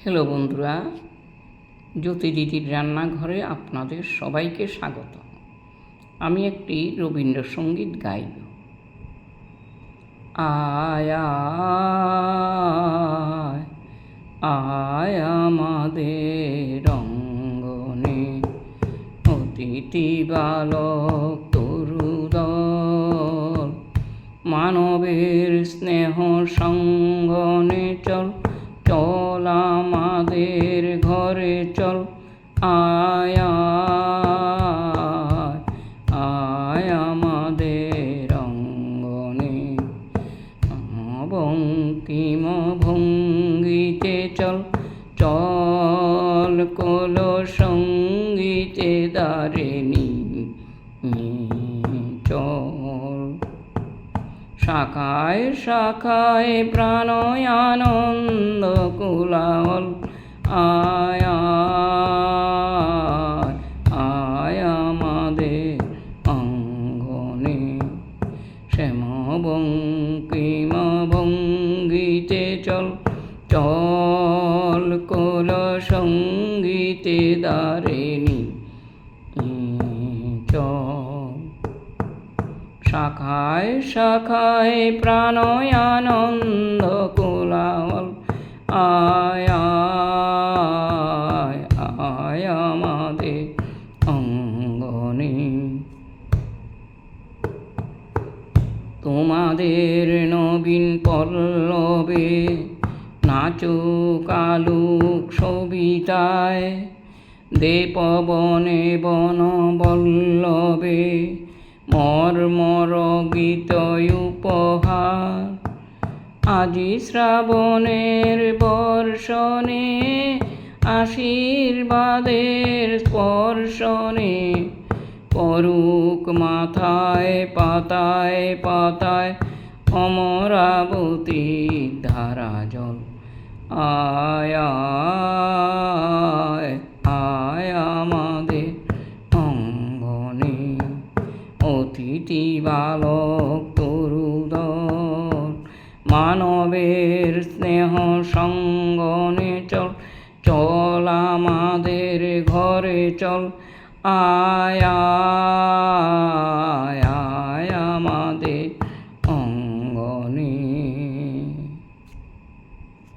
Hello বন্ধুরা, জ্যোতি দিদির রান্নাঘরে আপনাদের সবাইকে স্বাগত। আমি একটি রবীন্দ্রসঙ্গীত গাইব। আয় আয় আয় আমাদের অঙ্গনে, অতিথি বালক তরুদল, মানবের স্নেহ সঙ্গনে চল, চল আমাদের ঘরে চল। আয় আয় আয় আমাদের অঙ্গনে, বঙ্কিম ভঙ্গিতে চল, চল কোল সঙ্গীতে দারিণী চল। শাখায় শাখায় প্রাণয় আনন্দ কুলাহল, আয় আয় আয় আমাদের অঙ্গনে, শ্যাম বঙ্কিম ভঙ্গিতে চল, চল কোল সঙ্গীতে দারিণী চল। শাখায় শাখায় প্রাণয় আনন্দ কোলাহল, আয় আয় আয় আমাদের অঙ্গনে। তোমাদের নবীন পল্লবে নাচুক আলুক সবিতায়, দে পবনে বন বল্লবে মর্মর গীত উপহার। আজি শ্রাবণের বর্ষণে আশীর্বাদের স্পর্শনে, পরুক মাথায় পাতায় পাতায় অমরাবতী ধারা জল। আয় আয় আয় আমাদের অঙ্গনে, অতিথি বালক তরুদল, মানবের স্নেহ সঙ্গনে চল, চল আমাদের ঘরে চল। আয় আয়